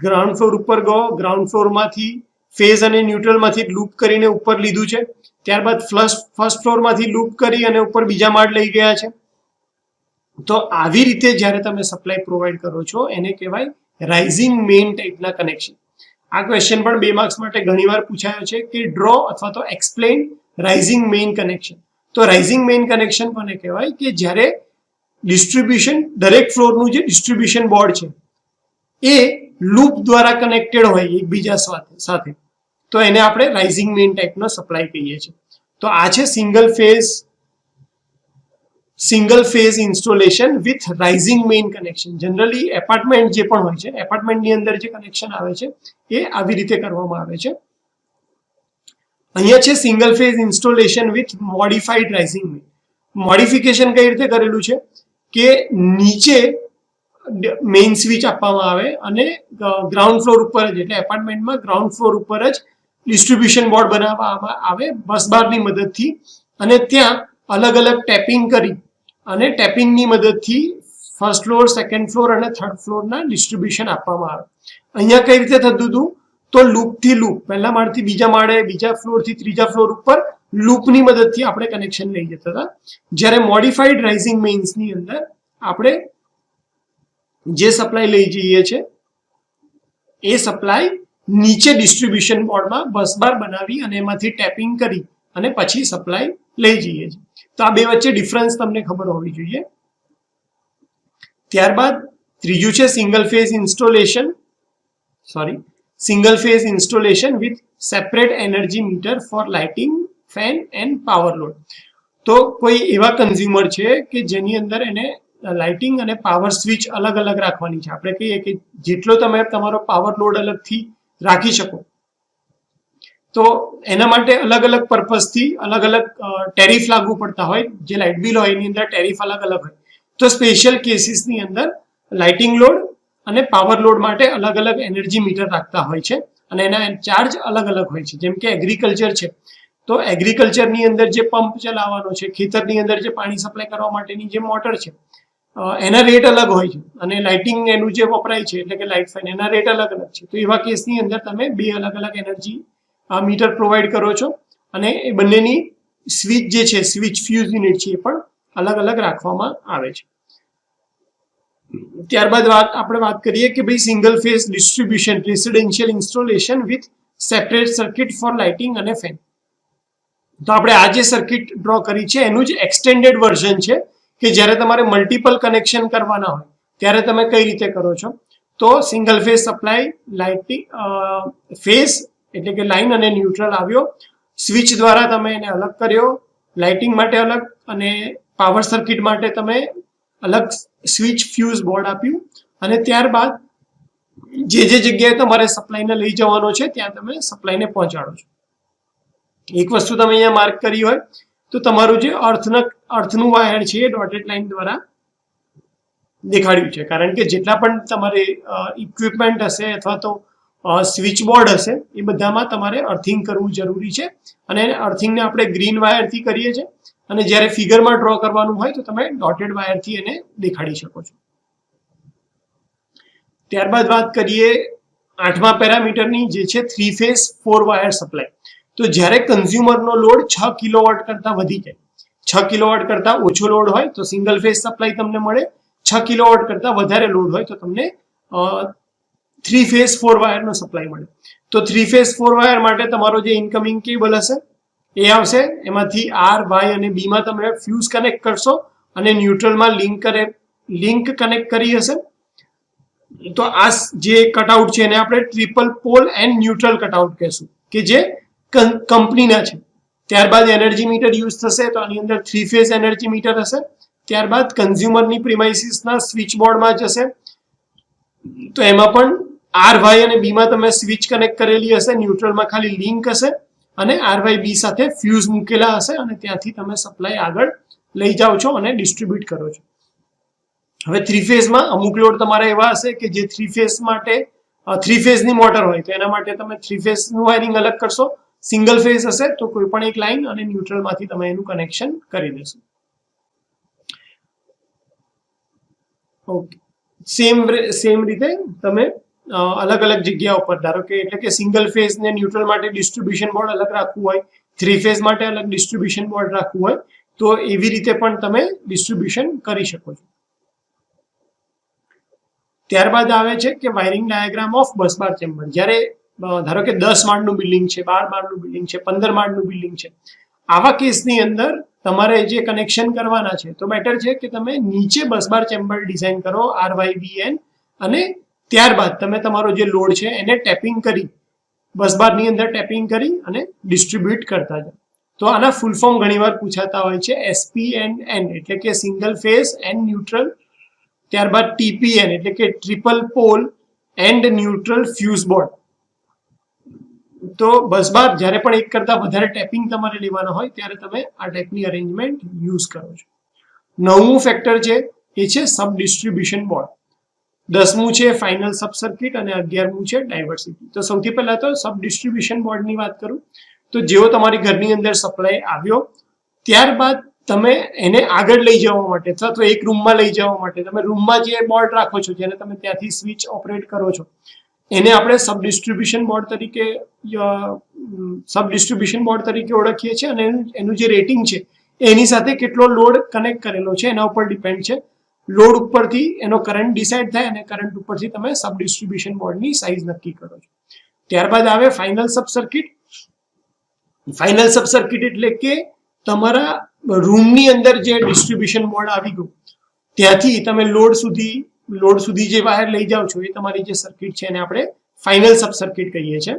[SPEAKER 1] ગ્રાઉન્ડ ફ્લોર ઉપર ગયો, ગ્રાઉન્ડ ફ્લોરમાંથી ફેઝ અને ન્યુટ્રલમાંથી લૂપ કરીને ઉપર લીધું છે, ત્યારબાદ ફર્સ્ટ ફ્લોરમાંથી લૂપ કરી અને ઉપર બીજા માળ લઈ ગયા છે. તો આવી રીતે જ્યારે તમે સપ્લાય પ્રોવાઈડ કરો છો એને કહેવાય રાઇઝિંગ મેઇન ટાઈપના કનેક્શન. આ ક્વેશ્ચન પણ 2 માર્ક્સ માટે ઘણીવાર પૂછાયો છે કે ડ્રો અથવા તો એક્સપ્લેન રાઇઝિંગ મેઇન કનેક્શન. તો રાઇઝિંગ મેઇન કનેક્શન કોને કહેવાય? કે જ્યારે ડિસ્ટ્રીબ્યુશન દરેક ફ્લોરનું જે ડિસ્ટ્રીબ્યુશન બોર્ડ છે એ લૂપ દ્વારા કનેક્ટેડ હોય એકબીજા સાથે, તો એને આપણે રાઇઝિંગ મેઇન ટાઈપનો સપ્લાય કહીએ છીએ. તો આ છે single phase installation with rising main connection. Generally apartment જે પણ હોય છે, એપાર્ટમેન્ટની અંદર જે કનેક્શન આવે છે એ આવી રીતે કરવામાં આવે છે. અહીંયા છે single phase installation with modified rising main. Modification કઈ રીતે કરેલું છે કે નીચે મેઇન સ્વિચ આપવામાં આવે અને ગ્રાઉન્ડ ફ્લોર ઉપર જ એટલે એપાર્ટમેન્ટમાં ગ્રાઉન્ડ ફ્લોર ઉપર જ ડિસ્ટ્રીબ્યુશન બોર્ડ બનાવવામાં આવે બસ બારની મદદથી, અને ત્યાં અલગ અલગ ટેપિંગ કરી અને ટેપિંગની મદદથી ફર્સ્ટ ફ્લોર, સેકન્ડ ફ્લોર અને થર્ડ ફ્લોરના ડિસ્ટ્રીબ્યુશન આપવામાં આવે. અહીંયા કઈ રીતે થતું હતું? તો લૂપથી લૂપ, પહેલા માળથી બીજા માળે, બીજા ફ્લોરથી ત્રીજા ફ્લોર ઉપર લૂપની મદદથી આપણે કનેક્શન લઈ જતા હતા. જ્યારે મોડિફાઈડ રાઇઝિંગ મેઇન્સની અંદર આપણે જે સપ્લાય લઈ જઈએ છીએ એ સપ્લાય નીચે ડિસ્ટ્રીબ્યુશન બોર્ડમાં બસ બાર બનાવી અને એમાંથી ટેપિંગ કરી અને પછી સપ્લાય લઈ જઈએ છીએ. તો આ બે વચ્ચે ડિફરન્સ તમને ખબર હોવી જોઈએ. ત્યારબાદ ત્રીજું છે single phase installation with separate energy meter for lighting, fan and power load. તો કોઈ એવા કન્ઝ્યુમર છે કે જેની અંદર એને લાઇટિંગ અને પાવર સ્વિચ અલગ અલગ રાખવાની છે. આપણે કહીએ કે જેટલો તમે તમારો પાવર લોડ અલગથી રાખી શકો, તો એના માટે અલગ અલગ પર્પઝથી અલગ અલગ ટેરિફ લાગુ પડતા હોય. જે લાઇટ બિલ હોય એની અંદર ટેરિફ અલગ અલગ હોય. તો સ્પેશિયલ કેસીસની અંદર લાઇટિંગ લોડ અને પાવર લોડ માટે અલગ અલગ એનર્જી મીટર રાખતા હોય છે અને એના ચાર્જ અલગ અલગ હોય છે. જેમ કે એગ્રીકલ્ચર છે, તો એગ્રીકલ્ચરની અંદર જે પંપ ચલાવવાનો છે, ખેતરની અંદર જે પાણી સપ્લાય કરવા માટેની જે મોટર છે એના રેટ અલગ હોય છે, અને લાઇટિંગ એનું જે વપરાય છે એટલે કે લાઇટ ફેન એના રેટ અલગ અલગ છે. તો એવા કેસની અંદર તમે બે અલગ અલગ એનર્જી મીટર પ્રોવાઈડ કરો છો અને એ બંનેની સ્વિચ જે છે, સ્વિચ ફ્યુઝ યુનિટ છે, એ પણ અલગ અલગ રાખવામાં આવે છે. ત્યારબાદ આપણે વાત કરીએ કે ભાઈ single phase distribution residential installation with separate circuit for lighting અને ફેન. તો આપણે આ જે સર્કિટ ડ્રો કરી છે એનું જ એક્સટેન્ડેડ વર્ઝન છે કે જ્યારે તમારે મલ્ટિપલ કનેક્શન કરવાના હોય ત્યારે તમે કઈ રીતે કરો છો. તો single phase supply lighting phase એટલે કે લાઇન અને ન્યુટ્રલ આવ્યો, સ્વિચ દ્વારા તમે એને અલગ કર્યો, લાઇટિંગ માટે અલગ અને પાવર સર્કિટ માટે તમે અલગ સ્વિચ ફ્યુઝ બોર્ડ આપ્યું, અને ત્યારબાદ જે જગ્યાએ તમારે સપ્લાયને લઈ જવાનો છે ત્યાં તમે સપ્લાયને પહોંચાડો છો. એક વસ્તુ તમે અહીંયા માર્ક કરી હોય તો તો તમારું જે અર્થનું વાયર છે એ ડોટેડ લાઇન દ્વારા દેખાડ્યું છે, કારણ કે જેટલા પણ તમારે ઇક્વિપમેન્ટ હશે અથવા તો સ્વિચ બોર્ડ હશે એ બધામાં તમારે અર્થિંગ કરવું જરૂરી છે, અને અર્થિંગને આપણે ગ્રીન વાયરથી કરીએ છીએ, અને જ્યારે ફિગરમાં ડ્રો કરવાનું હોય તો તમે ડોટેડ વાયરથી એને દેખાડી શકો છો. ત્યારબાદ વાત કરીએ 8મા પેરામીટરની, જે છે 3 ફેઝ 4 વાયર સપ્લાય. તો જ્યારે કન્ઝ્યુમરનો લોડ 6 કિલોવોટ કરતાં વધી જાય, 6 કિલોવોટ કરતાં ઓછો લોડ હોય તો સિંગલ ફેઝ સપ્લાય તમને મળે, 6 કિલોવોટ કરતાં વધારે લોડ હોય તો તમને 3 ફેઝ 4 વાયરનો સપ્લાય મળે. તો 3 ફેઝ 4 વાયર માટે તમારો જે ઇનકમિંગ કેબલ હશે એ આવશે, એમાંથી R, Y અને B માં તમે ફ્યુઝ કનેક્ટ કરશો અને ન્યુટ્રલમાં લિંક કનેક્ટ કરી હશે. તો આ જે કટઆઉટ છે એને આપણે triple pole and neutral cutout કહેશું, કે જે કંપનીના છે. ત્યારબાદ એનર્જી મીટર યુઝ થશે, તો આની અંદર 3 ફેઝ એનર્જી મીટર હશે. ત્યારબાદ કન્ઝ્યુમરની પ્રિમાઇસીસના સ્વિચ બોર્ડમાં જશે, તો એમાં પણ R, Y અને B માં તમે સ્વિચ કનેક્ટ કરેલી હશે, ન્યુટ્રલમાં ખાલી લિંક હશે અને R, Y, B સાથે ફ્યુઝ મૂકેલા હશે, અને ત્યાંથી તમે સપ્લાય આગળ લઈ જાઓ છો અને ડિસ્ટ્રીબ્યુટ કરો છો. હવે 3 ફેઝમાં અમુક લોડ તમારા એવા હશે કે જે 3 ફેઝ માટે 3 ફેઝની મોટર હોય તો એના માટે તમે 3 ફેઝનું વાયરિંગ અલગ કરશો. સિંગલ ફેઝ હશે તો કોઈ પણ એક લાઈન અને ન્યુટ્રલમાંથી તમે એનું કનેક્શન કરી દેશો. ઓકે, સેમ રીતે તમે અલગ અલગ જગ્યા ઉપર, ધારો કે એટલે કે સિંગલ ફેઝ ને ન્યુટ્રલ માટે ડિસ્ટ્રીબ્યુશન બોર્ડ અલગ રાખવું હોય, 3 ફેઝ માટે અલગ ડિસ્ટ્રીબ્યુશન બોર્ડ રાખવું હોય, તો એવી રીતે પણ તમે ડિસ્ટ્રીબ્યુશન કરી શકો છો. ત્યારબાદ આવે છે કે wiring diagram of bus bar chamber. જ્યારે ધારો કે 10 માળનું બિલ્ડિંગ છે, 12 માળનું બિલ્ડિંગ છે, 15 માળનું બિલ્ડિંગ છે, આવા કેસની અંદર તમારે જે કનેક્શન કરવાના છે તો બેટર છે કે તમે નીચે બસ બાર ચેમ્બર ડિઝાઇન કરો, RYBN, અને ત્યારબાદ તમે તમારો જે લોડ છે એને ટેપિંગ કરી, બસ બારની અંદર ટેપિંગ કરી અને ડિસ્ટ્રીબ્યુટ કરતા જાઓ. તો આના ફૂલ ફોર્મ ઘણીવાર પૂછાતા હોય છે, SPN, એટલે કે સિંગલ ફેઝ એન્ડ ન્યુટ્રલ. ત્યારબાદ TPN એટલે કે triple pole and neutral fuse board. તો બસ બાર જ્યારે પણ એક કરતા વધારે ટેપિંગ તમારે લેવાના હોય ત્યારે તમે આ ટાઈપની અરેન્જમેન્ટ યુઝ કરો છો. 9મું ફેક્ટર છે એ છે સબ ડિસ્ટ્રીબ્યુશન બોર્ડ. 10મું છે ફાઇનલ સબ સર્કિટ અને 11મું છે ડાયવર્સિટી. તો સૌથી પહેલા તો સબ ડિસ્ટ્રીબ્યુશન બોર્ડની વાત કરું તો જેવો તમારી ઘરની અંદર સપ્લાય આવ્યો ત્યારબાદ તમે એને આગળ લઈ જવા માટે અથવા તો એક રૂમમાં લઈ જવા માટે તમે રૂમમાં જે બોર્ડ રાખો છો, જેને તમે ત્યાંથી સ્વિચ ઓપરેટ કરો છો, એને આપણે સબ ડિસ્ટ્રીબ્યુશન બોર્ડ તરીકે ઓળખીએ છીએ. અને એનું જે રેટિંગ છે એની સાથે કેટલો લોડ કનેક્ટ કરેલો છે એના ઉપર ડિપેન્ડ છે. લોડ ઉપરથી એનો કરંટ ડિસાઇડ થાય અને કરંટ ઉપરથી તમે સબ ડિસ્ટ્રીબ્યુશન બોર્ડની સાઇઝ નક્કી કરો છો. ત્યારબાદ આવે final sub circuit. Final sub circuit એટલે કે તમારા રૂમની અંદર જે ડિસ્ટ્રીબ્યુશન બોર્ડ આવી ગયું ત્યાંથી તમે લોડ સુધી જે વાયર લઈ જાઓ છો એ તમારી જે સર્કિટ છે એને આપણે ફાઇનલ સબ સર્કિટ કહીએ છીએ.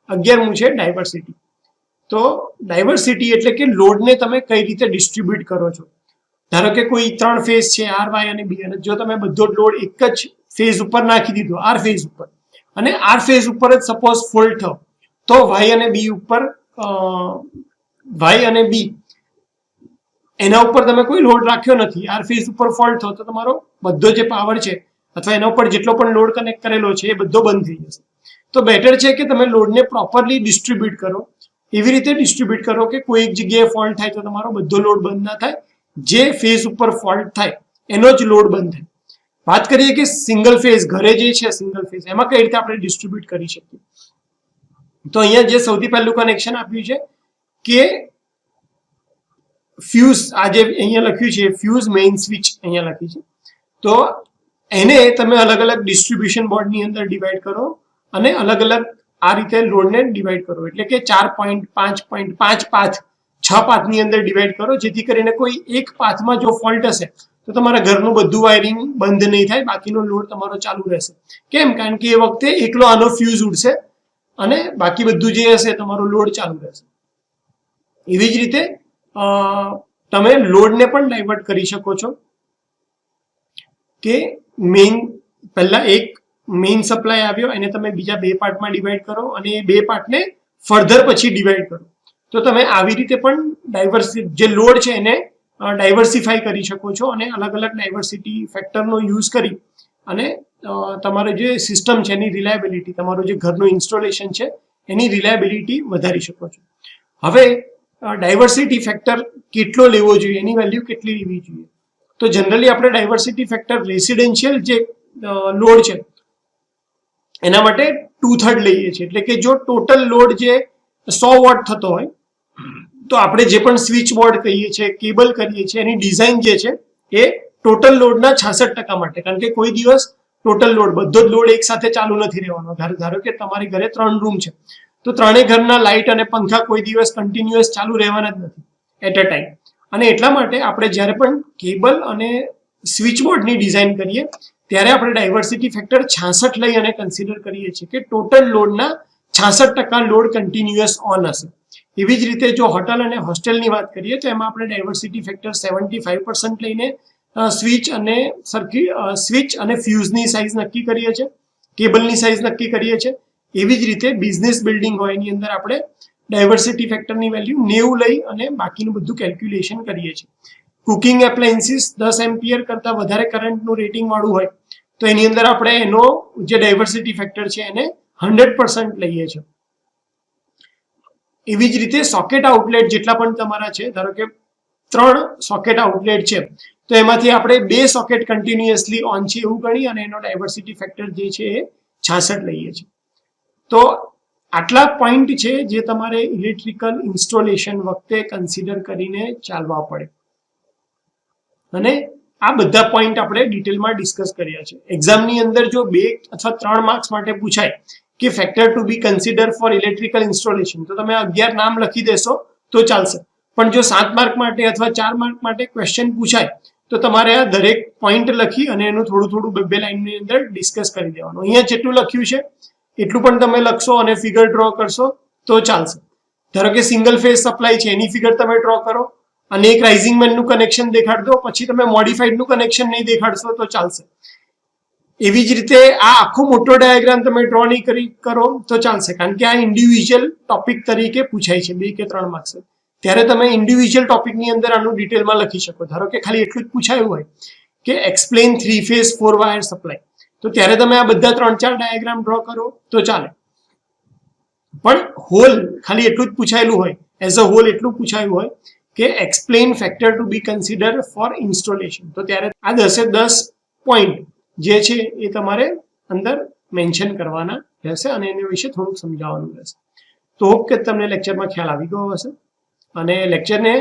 [SPEAKER 1] 11મું છે ડાયવર્સિટી. તો ડાયવર્સિટી એટલે કે લોડને તમે કઈ રીતે ડિસ્ટ્રીબ્યુટ કરો છો. ધારો કે કોઈ 3 ફેઝ છે, R, Y અને B, અને જો તમે બધો લોડ એક જ ફેઝ ઉપર નાખી દીધો, R ફેઝ ઉપર, અને R ફેઝ ઉપર જ સપોઝ ફોલ્ટ થયો તો Y અને B એના ઉપર તમે કોઈ લોડ રાખ્યો નથી, R ફેઝ ઉપર ફોલ્ટ થયો તો તમારો બધો જે પાવર છે અથવા એના ઉપર જેટલો પણ લોડ કનેક્ટ કરેલો છે એ બધો બંધ થઈ જશે. તો બેટર છે કે તમે લોડને પ્રોપરલી ડિસ્ટ્રીબ્યુટ કરો. એવી રીતે ડિસ્ટ્રીબ્યુટ કરો કે કોઈ એક જગ્યાએ ફોલ્ટ થાય તો તમારો બધો લોડ બંધ ના થાય, જે ફેઝ ઉપર ફોલ્ટ થાય એનો જ લોડ બંધ થાય. વાત કરીએ કે સિંગલ ફેઝ, ઘરે જે છે સિંગલ ફેઝ, એમાં કઈ રીતે આપણે ડિસ્ટ્રીબ્યુટ કરી શકીએ. તો અહીંયા જે સૌથી પહેલું કનેક્શન આપ્યું છે કે ફ્યુઝ, આ જે અહીંયા લખ્યું છે ફ્યુઝ મેઇન સ્વિચ અહીંયા લખી છે, તો એને તમે અલગ અલગ ડિસ્ટ્રીબ્યુશન બોર્ડની અંદર ડિવાઈડ કરો અને અલગ અલગ આ રીતે લોડને ડિવાઈડ કરો. એટલે કે 4.5 પાથ, 6 પાથની અંદર ડિવાઈડ કરો, જેથી કરીને કોઈ એક પાથમાં જો ફોલ્ટ હશે તો તમારા ઘરનું બધું વાયરિંગ બંધ નહીં થાય, બાકીનો લોડ તમારો ચાલુ રહેશે. કેમ? કારણ કે એ વખતે એકલો આનો ફ્યુઝ ઉડશે અને બાકી બધું જે હશે તમારો લોડ ચાલુ રહેશે. એવી જ રીતે તમે લોડને પણ ડાયવર્ટ કરી શકો છો કે પહેલા એક મેઇન સપ્લાય આવ્યો એને તમે બીજા 2 પાર્ટમાં ડિવાઈડ કરો અને એ 2 પાર્ટને ફર્ધર પછી ડિવાઈડ કરો. તો તમે આવી રીતે પણ જે લોડ છે એને ડાયવર્સિફાઈ કરી શકો છો અને અલગ અલગ ડાયવર્સિટી ફેક્ટરનો યુઝ કરી અને તમારે જે સિસ્ટમ છે એની રિલાયબિલિટી, તમારું જે ઘરનું ઇન્સ્ટોલેશન છે એની રિલાયબિલિટી વધારી શકો છો. હવે ડાયવર્સિટી ફેક્ટર કેટલો લેવો જોઈએ, એની વેલ્યુ કેટલી લેવી જોઈએ? તો જનરલી આપણે ડાયવર્સિટી ફેક્ટર રેસિડેન્શિયલ જે લોડ છે એના માટે 2/3 લઈએ છીએ. એટલે કે જો ટોટલ લોડ જે 100 વોટ થતો હોય તો આપણે જે પણ સ્વિચ બોર્ડ કહીએ છીએ, કેબલ કરીએ છીએ, એની ડિઝાઇન જે છે એ ટોટલ લોડના 66% માટે, કારણ કે કોઈ દિવસ ટોટલ લોડ બધો જ લોડ એક સાથે ચાલુ નથી રહેવાનો. ધારો કે તમારી ઘરે 3 રૂમ છે તો ત્રણેય ઘરના લાઇટ અને પંખા કોઈ દિવસ કન્ટિન્યુઅસ ચાલુ રહેવાના જ નથી એટ અ ટાઈમ. અને એટલા માટે આપણે જ્યારે પણ કેબલ અને સ્વિચ બોર્ડની ડિઝાઇન કરીએ ત્યારે આપણે ડાયવર્સિટી ફેક્ટર 66 લઈ અને કન્સિડર કરીએ છીએ કે ટોટલ લોડના 66% લોડ કન્ટિન્યુઅસ ઓન હશે. એવી જ રીતે જો હોટલ અને હોસ્ટેલની વાત કરીએ તો એમાં આપણે ડાયવર્સિટી ફેક્ટર 75% લઈને સ્વિચ અને ફ્યુઝની સાઇઝ નક્કી કરીએ છીએ, કેબલની સાઇઝ નક્કી કરીએ છીએ. એવી જ રીતે બિઝનેસ બિલ્ડિંગ હોય એની અંદર આપણે ડાયવર્સિટી ફેક્ટરની વેલ્યુ 90 લઈ અને બાકીનું બધું કેલ્ક્યુલેશન કરીએ છીએ. કુકિંગ એપ્લાયન્સીસ 10 એમ્પિયર કરતાં વધારે કરંટનું રેટિંગ વાળું હોય તો એની અંદર આપણે એનો જે ડાયવર્સિટી ફેક્ટર છે એને 100% લઈએ છીએ. એવી જ રીતે સોકેટ આઉટલેટ જેટલા પણ તમારા છે, ધારો કે 3 સોકેટ આઉટલેટ છે તો એમાંથી આપણે 2 સોકેટ કન્ટિન્યુઅસલી ઓન છે એવું ગણી અને એનો ડાયવર્સિટી ફેક્ટર જે છે એ 66 લઈએ છીએ. તો આટલા પોઈન્ટ છે જે તમારે ઇલેક્ટ્રિકલ ઇન્સ્ટોલેશન વખતે કન્સિડર કરીને ચાલવા પડે અને આ બધા પોઈન્ટ આપણે ડિટેલમાં ડિસ્કસ કર્યા છે. એક્ઝામની અંદર જો 2 અથવા 3 માર્ક્સ માટે પૂછાય કે factor to be consider for electrical installation તો તમે 11 નામ લખી દેશો તો ચાલશે. પણ જો 7 માર્ક માટે અથવા 4 માર્ક માટે ક્વેશ્ચન પૂછાય તો તમારે આ દરેક પોઈન્ટ લખી અને એનું થોડું 2 લાઇનની અંદર ડિસ્કસ કરી દેવાનું. અહીંયા જેટલું લખ્યું છે એટલું પણ તમે લખશો અને ફિગર ડ્રો કરશો તો ચાલશે. ધારો કે સિંગલ ફેઝ સપ્લાય છે એની ફિગર તમે ડ્રો કરો અને એક રાઇઝિંગ મેનનું કનેક્શન દેખાડ દો, પછી તમે મોડિફાઈડનું કનેક્શન નહીં દેખાડશો તો ચાલશે. એવી જ રીતે આ આખો મોટો ડાયાગ્રામ તમે ડ્રો નહીં કરો તો ચાલશે, કારણ કે આ ઇન્ડિવિજ્યુઅલ ટોપિક તરીકે પૂછાય છે 2 કે 3 માર્ક્સ. ત્યારે તમે ઇન્ડિવિજ્યુઅલ ટોપિકની અંદર આનું ડિટેલમાં લખી શકો. ધારો કે ખાલી એટલું જ પૂછાયું હોય કે એક્સપ્લેન 3 ફેઝ 4 વાયર સપ્લાય, તો ત્યારે તમે આ બધા 3-4 ડાયાગ્રામ ડ્રો કરો તો ચાલે. પણ હોલ ખાલી એટલું જ પૂછાયેલું હોય, એઝ અ હોલ એટલું પૂછાયું હોય કે explain factor to be consider for installation, તો ત્યારે આ 10 પોઈન્ટ જે છે એ તમારે અંદર મેન્શન કરવાના રહેશે અને એની વિશે થોડુંક સમજાવવાનું રહેશે. તો હોપ કે તમને લેક્ચરમાં ખ્યાલ આવી ગયો હશે અને લેક્ચરને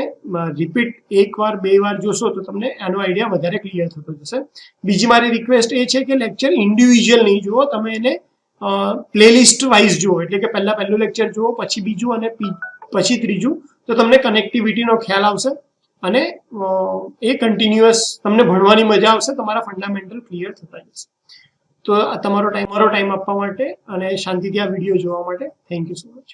[SPEAKER 1] રિપીટ 1 વાર 2 વાર જોશો તો તમને આનો આઈડિયા વધારે ક્લિયર થતો જશે. બીજી મારી રિક્વેસ્ટ એ છે કે લેક્ચર ઇન્ડિવિજ્યુઅલ નહીં જુઓ, તમે એને પ્લેલિસ્ટ વાઇઝ જુઓ. એટલે કે પહેલું લેક્ચર જુઓ, પછી બીજું અને પછી ત્રીજું, તો તમને કનેક્ટિવિટીનો ખ્યાલ આવશે અને એ કન્ટિન્યુઅસ તમને ભણવાની મજા આવશે, તમારા ફંડામેન્ટલ ક્લિયર થતા જશે. તો તમારો ટાઈમ આપવા માટે અને શાંતિથી આ વિડીયો જોવા માટે થેન્ક યુ સો મચ.